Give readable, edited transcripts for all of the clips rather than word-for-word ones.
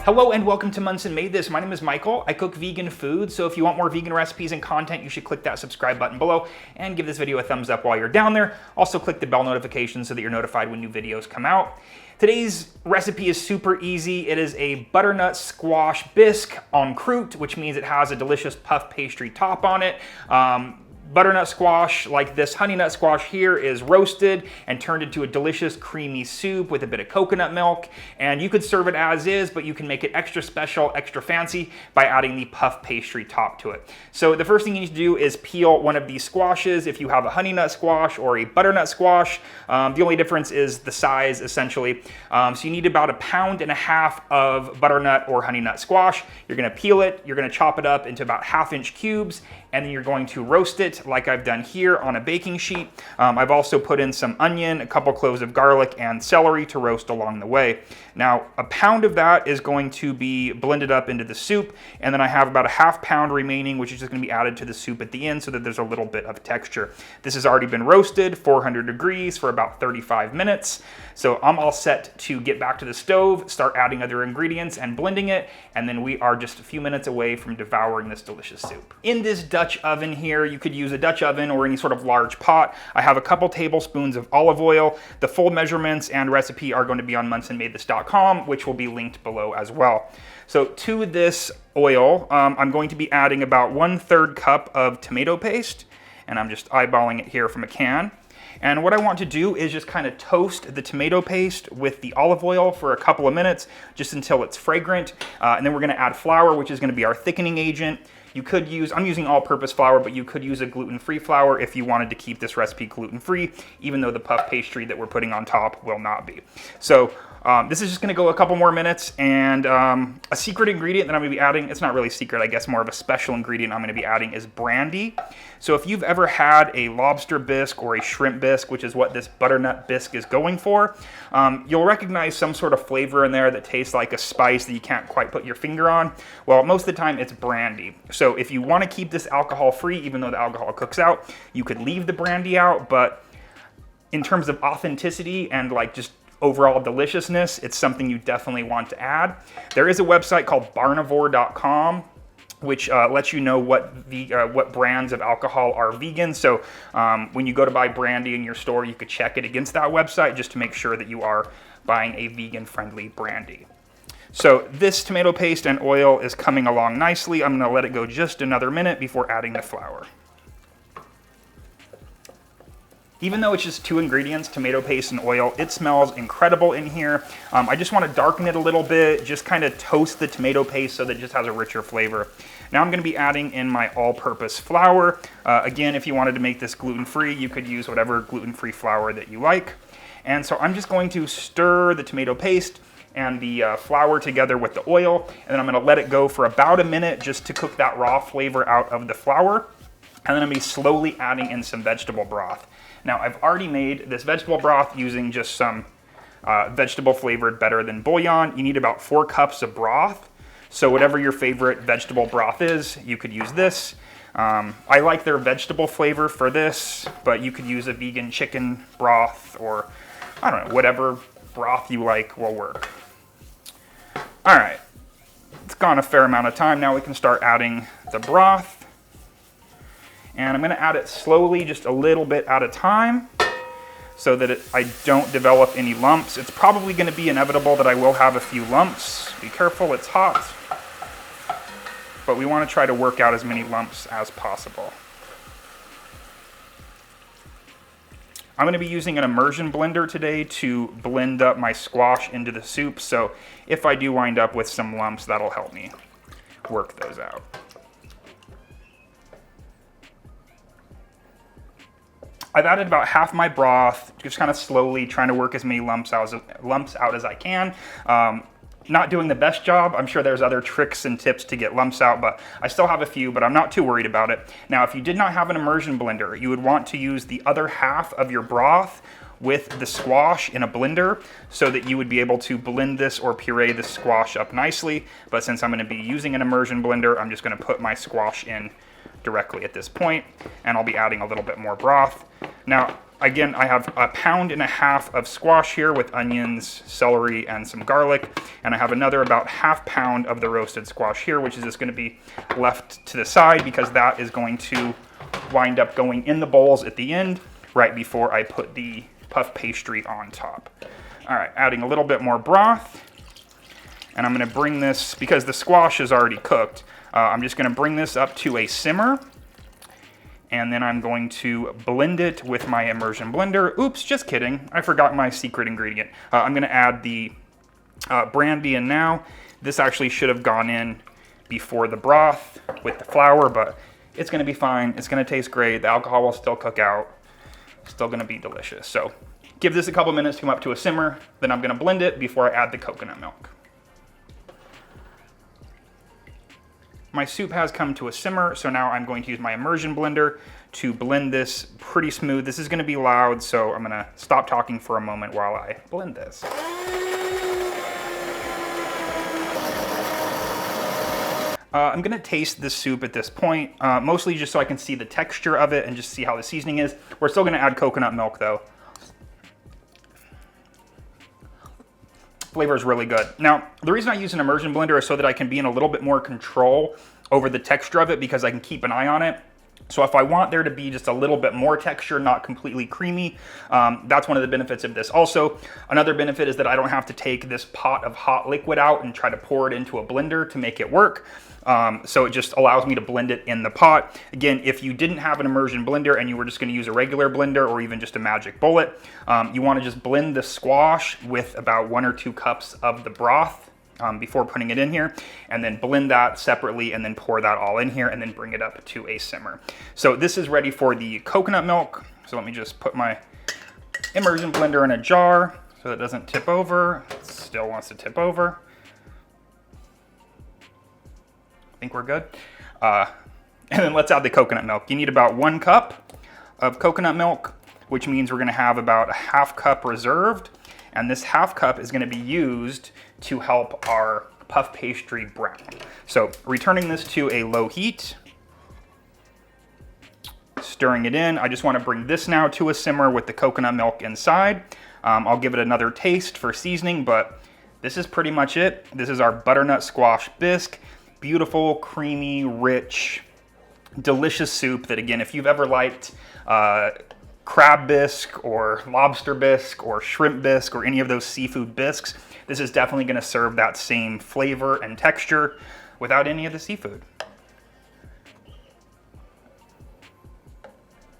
Hello and welcome to Monson Made This. My name is Michael. I cook vegan food, so if you want more vegan recipes and content, you should click that subscribe button below and give this video a thumbs up while you're down there. Also click the bell notification so that you're notified when new videos come out. Today's recipe is super easy. It is a butternut squash bisque en croute, which means it has a delicious puff pastry top on it. Butternut squash, like this honey nut squash here, is roasted and turned into a delicious creamy soup with a bit of coconut milk. And you could serve it as is, but you can make it extra special, extra fancy by adding the puff pastry top to it. So the first thing you need to do is peel one of these squashes. If you have a honey nut squash or a butternut squash, the only difference is the size, essentially. So you need about 1.5 pounds of butternut or honey nut squash. You're gonna peel it, you're gonna chop it up into about 1/2 inch cubes, and then you're going to roast it like I've done here on a baking sheet. I've also put in some onion, a couple cloves of garlic, and celery to roast along the way. Now, 1 pound of that is going to be blended up into the soup, and then I have about 1/2 pound remaining, which is just gonna be added to the soup at the end so that there's a little bit of texture. This has already been roasted, 400 degrees for about 35 minutes. So I'm all set to get back to the stove, start adding other ingredients and blending it, and then we are just a few minutes away from devouring this delicious soup. In this Dutch oven here, you could use a Dutch oven or any sort of large pot. I have a couple tablespoons of olive oil. The full measurements and recipe are going to be on monsonmadethis.com, which will be linked below as well. So to this oil, I'm going to be adding about 1/3 cup of tomato paste, and I'm just eyeballing it here from a can. And what I want to do is just kind of toast the tomato paste with the olive oil for a couple of minutes, just until it's fragrant. And then we're gonna add flour, which is gonna be our thickening agent. You could use, I'm using all-purpose flour, but you could use a gluten-free flour if you wanted to keep this recipe gluten-free, even though the puff pastry that we're putting on top will not be. So this is just gonna go a couple more minutes, and a secret ingredient that I'm gonna be adding, it's not really secret, I guess more of a special ingredient I'm gonna be adding, is brandy. So if you've ever had a lobster bisque or a shrimp bisque, which is what this butternut bisque is going for, you'll recognize some sort of flavor in there that tastes like a spice that you can't quite put your finger on. Well, most of the time it's brandy. So if you wanna keep this alcohol-free, even though the alcohol cooks out, you could leave the brandy out, but in terms of authenticity and like just overall deliciousness, it's something you definitely want to add. There is a website called barnivore.com, which lets you know what brands of alcohol are vegan. So when you go to buy brandy in your store, you could check it against that website just to make sure that you are buying a vegan-friendly brandy. So this tomato paste and oil is coming along nicely. I'm gonna let it go just another minute before adding the flour. Even though it's just 2 ingredients, tomato paste and oil, it smells incredible in here. I just want to darken it a little bit, just kind of toast the tomato paste so that it just has a richer flavor. Now I'm going to be adding in my all-purpose flour. Again, if you wanted to make this gluten-free, you could use whatever gluten-free flour that you like. And so I'm just going to stir the tomato paste and the flour together with the oil, and then I'm going to let it go for about a minute just to cook that raw flavor out of the flour. And then I'm going to be slowly adding in some vegetable broth. Now, I've already made this vegetable broth using just some vegetable flavored Better Than bouillon. You need about 4 cups of broth. So whatever your favorite vegetable broth is, you could use this. I like their vegetable flavor for this, but you could use a vegan chicken broth, or I don't know, whatever broth you like will work. All right, it's gone a fair amount of time. Now we can start adding the broth. And I'm gonna add it slowly, just a little bit at a time, so that I don't develop any lumps. It's probably gonna be inevitable that I will have a few lumps. Be careful, it's hot. But we wanna try to work out as many lumps as possible. I'm gonna be using an immersion blender today to blend up my squash into the soup, so if I do wind up with some lumps, that'll help me work those out. I've added about half my broth, just kind of slowly trying to work as many lumps out as I can. Not doing the best job. I'm sure there's other tricks and tips to get lumps out, but I still have a few, but I'm not too worried about it. Now, if you did not have an immersion blender, you would want to use the other half of your broth with the squash in a blender so that you would be able to blend this or puree the squash up nicely. But since I'm gonna be using an immersion blender, I'm just gonna put my squash in directly at this point, and I'll be adding a little bit more broth. Now, again, I have 1.5 pounds of squash here with onions, celery, and some garlic. And I have another about 1/2 pound of the roasted squash here, which is just gonna be left to the side because that is going to wind up going in the bowls at the end, right before I put the puff pastry on top. All right, adding a little bit more broth. And I'm gonna bring this, because the squash is already cooked, I'm just gonna bring this up to a simmer. And then I'm going to blend it with my immersion blender. Oops, just kidding. I forgot my secret ingredient. I'm gonna add the brandy in now. This actually should have gone in before the broth with the flour, but it's gonna be fine. It's gonna taste great. The alcohol will still cook out. Still gonna be delicious. So give this a couple minutes to come up to a simmer. Then I'm gonna blend it before I add the coconut milk. My soup has come to a simmer, so now I'm going to use my immersion blender to blend this pretty smooth. This is gonna be loud, so I'm gonna stop talking for a moment while I blend this. I'm gonna taste this soup at this point, mostly just so I can see the texture of it and just see how the seasoning is. We're still gonna add coconut milk though. Flavor is really good. Now, the reason I use an immersion blender is so that I can be in a little bit more control over the texture of it because I can keep an eye on it. So if I want there to be just a little bit more texture, not completely creamy, that's one of the benefits of this. Also, another benefit is that I don't have to take this pot of hot liquid out and try to pour it into a blender to make it work. So it just allows me to blend it in the pot. Again, if you didn't have an immersion blender and you were just gonna use a regular blender or even just a magic bullet, you wanna just blend the squash with about 1 or 2 cups of the broth before putting it in here, and then blend that separately and then pour that all in here and then bring it up to a simmer. So this is ready for the coconut milk. So let me just put my immersion blender in a jar so that it doesn't tip over. It still wants to tip over. I think we're good. And then let's add the coconut milk. You need about 1 cup of coconut milk, which means we're gonna have about a 1/2 cup reserved. And this 1/2 cup is gonna be used to help our puff pastry brown. So returning this to a low heat, stirring it in. I just wanna bring this now to a simmer with the coconut milk inside. I'll give it another taste for seasoning, but this is pretty much it. This is our butternut squash bisque. Beautiful, creamy, rich, delicious soup that, again, if you've ever liked crab bisque or lobster bisque or shrimp bisque or any of those seafood bisques, this is definitely gonna serve that same flavor and texture without any of the seafood.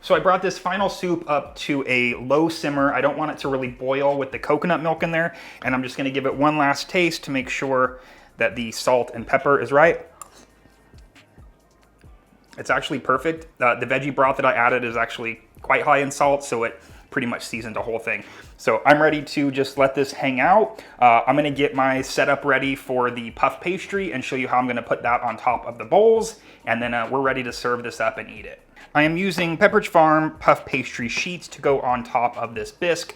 So I brought this final soup up to a low simmer. I don't want it to really boil with the coconut milk in there, and I'm just gonna give it one last taste to make sure that the salt and pepper is right. It's actually perfect. The veggie broth that I added is actually quite high in salt, so it pretty much seasoned the whole thing. So I'm ready to just let this hang out. I'm gonna get my setup ready for the puff pastry and show you how I'm gonna put that on top of the bowls, and then we're ready to serve this up and eat it. I am using Pepperidge Farm puff pastry sheets to go on top of this bisque.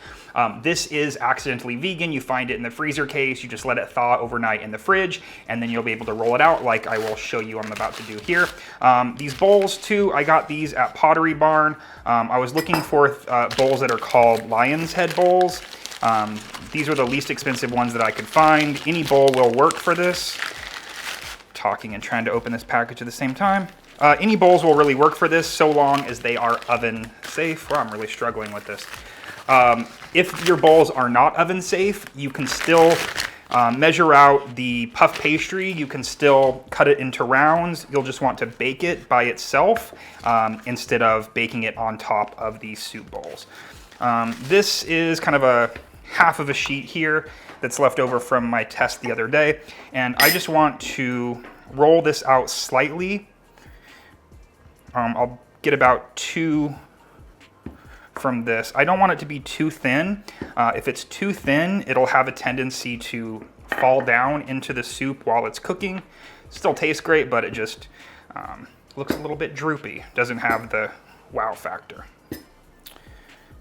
This is accidentally vegan. You find it in the freezer case. You just let it thaw overnight in the fridge, and then you'll be able to roll it out like I will show you I'm about to do here. These bowls too, I got these at Pottery Barn. I was looking for bowls that are called lion's head bowls. These are the least expensive ones that I could find. Any bowl will work for this. Talking and trying to open this package at the same time. Any bowls will really work for this so long as they are oven safe. Well, I'm really struggling with this. If your bowls are not oven safe, you can still measure out the puff pastry. You can still cut it into rounds. You'll just want to bake it by itself instead of baking it on top of these soup bowls. This is kind of a half of a sheet here that's left over from my test the other day. And I just want to roll this out slightly. I'll get about 2 from this. I don't want it to be too thin. If it's too thin, it'll have a tendency to fall down into the soup while it's cooking. Still tastes great, but it just looks a little bit droopy. Doesn't have the wow factor.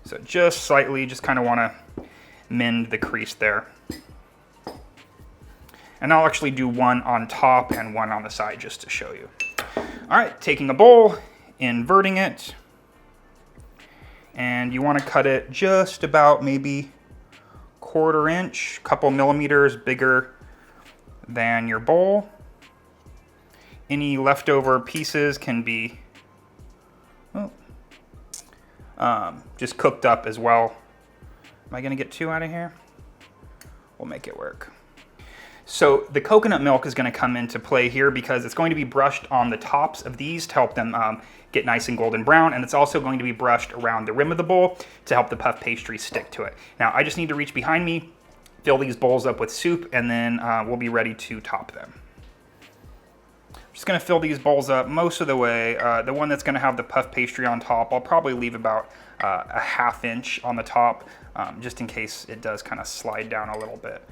So just slightly, just kind of want to mend the crease there. And I'll actually do one on top and one on the side just to show you. All right, taking a bowl, inverting it, And you want to cut it just about maybe 1/4 inch, couple millimeters bigger than your bowl. Any leftover pieces can be just cooked up as well. Am I gonna get 2 out of here? We'll make it work. So the coconut milk is gonna come into play here because it's going to be brushed on the tops of these to help them get nice and golden brown, and it's also going to be brushed around the rim of the bowl to help the puff pastry stick to it. Now I just need to reach behind me, fill these bowls up with soup, and then we'll be ready to top them. Just gonna fill these bowls up most of the way. The one that's gonna have the puff pastry on top, I'll probably leave about a 1/2 inch on the top, just in case it does kind of slide down a little bit.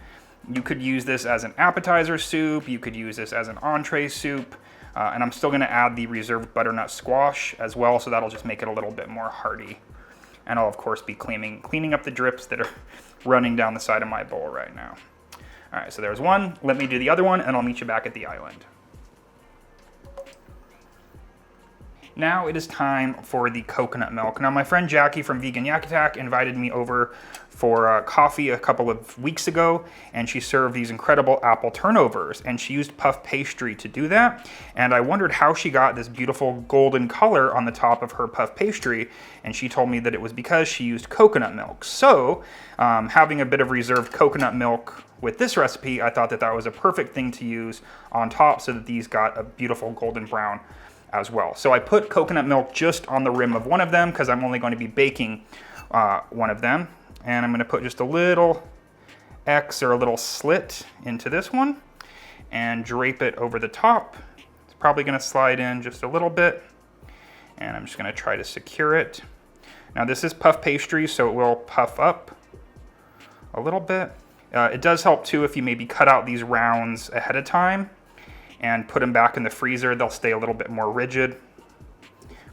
You could use this as an appetizer soup, you could use this as an entree soup, and I'm still gonna add the reserved butternut squash as well, so that'll just make it a little bit more hearty. And I'll of course be cleaning up the drips that are running down the side of my bowl right now. All right, so there's one. Let me do the other one and I'll meet you back at the island. Now it is time for the coconut milk. Now my friend Jackie from Vegan Yak Attack invited me over for coffee a couple of weeks ago, and she served these incredible apple turnovers, and she used puff pastry to do that. And I wondered how she got this beautiful golden color on the top of her puff pastry, and she told me that it was because she used coconut milk. So having a bit of reserved coconut milk with this recipe, I thought that that was a perfect thing to use on top so that these got a beautiful golden brown as well. So I put coconut milk just on the rim of one of them because I'm only going to be baking one of them. And I'm going to put just a little X or a little slit into this one and drape it over the top. It's probably going to slide in just a little bit, and I'm just going to try to secure it. Now this is puff pastry, so it will puff up a little bit. It does help too if you maybe cut out these rounds ahead of time and put them back in the freezer. They'll stay a little bit more rigid,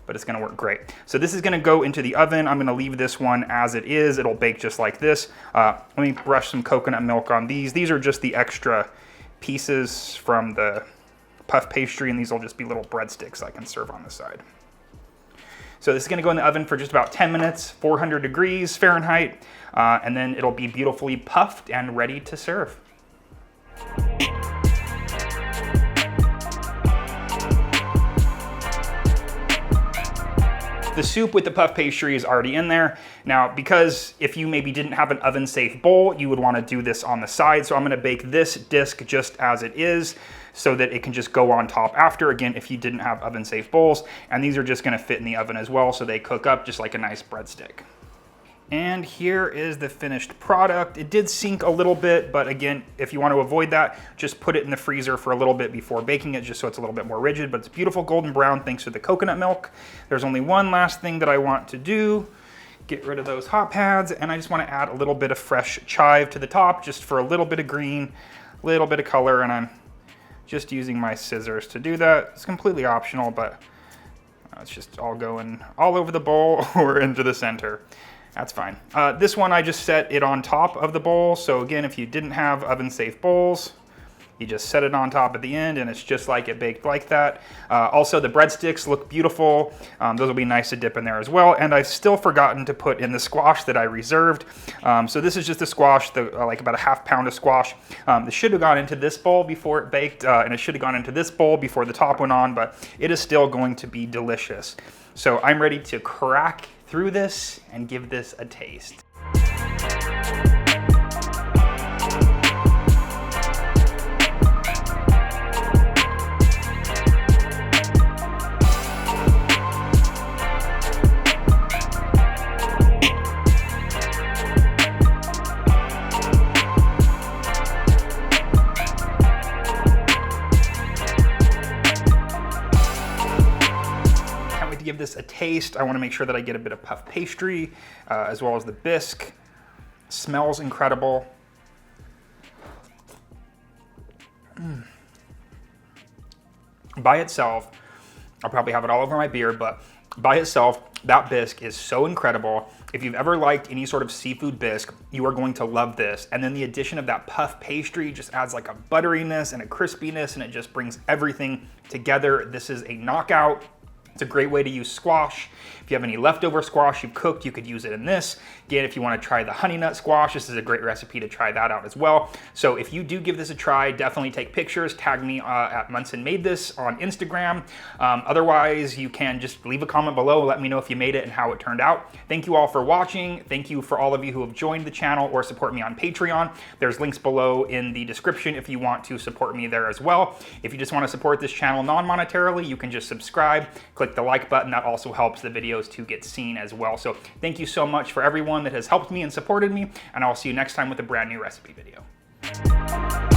but it's gonna work great. So this is gonna go into the oven. I'm gonna leave this one as it is. It'll bake just like this. Let me brush some coconut milk on these. These are just the extra pieces from the puff pastry, and these will just be little breadsticks I can serve on the side. So this is gonna go in the oven for just about 10 minutes, 400 degrees Fahrenheit, and then it'll be beautifully puffed and ready to serve. The soup with the puff pastry is already in there. Now, because if you maybe didn't have an oven-safe bowl, you would want to do this on the side. So I'm going to bake this disc just as it is so that it can just go on top after, again, if you didn't have oven-safe bowls. And these are just going to fit in the oven as well, so they cook up just like a nice breadstick. And here is the finished product. It did sink a little bit, but again, if you want to avoid that, just put it in the freezer for a little bit before baking it, just so it's a little bit more rigid, but it's beautiful golden brown thanks to the coconut milk. There's only one last thing that I want to do. Get rid of those hot pads, and I just want to add a little bit of fresh chive to the top, just for a little bit of green, a little bit of color, and I'm just using my scissors to do that. It's completely optional, but it's just all going all over the bowl or into the center. That's fine. This one, I just set it on top of the bowl. So again, if you didn't have oven-safe bowls, you just set it on top at the end, and it's just like it baked like that. Also, the breadsticks look beautiful. Those will be nice to dip in there as well. And I've still forgotten to put in the squash that I reserved. So this is just the squash, like about a 1/2 pound of squash. This should have gone into this bowl before it baked, and it should have gone into this bowl before the top went on, but it is still going to be delicious. So I'm ready to crack through this and give this a taste. Give this a taste. I want to make sure that I get a bit of puff pastry as well as the bisque. Smells incredible. By itself, I'll probably have it all over my beard, but by itself, that bisque is so incredible. If you've ever liked any sort of seafood bisque, you are going to love this. And then the addition of that puff pastry just adds like a butteriness and a crispiness, and it just brings everything together. This is a knockout. It's a great way to use squash. If you have any leftover squash you've cooked, you could use it in this. Again, if you want to try the honey nut squash, this is a great recipe to try that out as well. So if you do give this a try, definitely take pictures, tag me at monsonmadethis on Instagram. Otherwise, you can just leave a comment below, let me know if you made it and how it turned out. Thank you all for watching. Thank you for all of you who have joined the channel or support me on Patreon. There's links below in the description if you want to support me there as well. If you just want to support this channel non-monetarily, you can just subscribe, click the like button. That also helps the videos to get seen as well. So thank you so much for everyone that has helped me and supported me, and I'll see you next time with a brand new recipe video.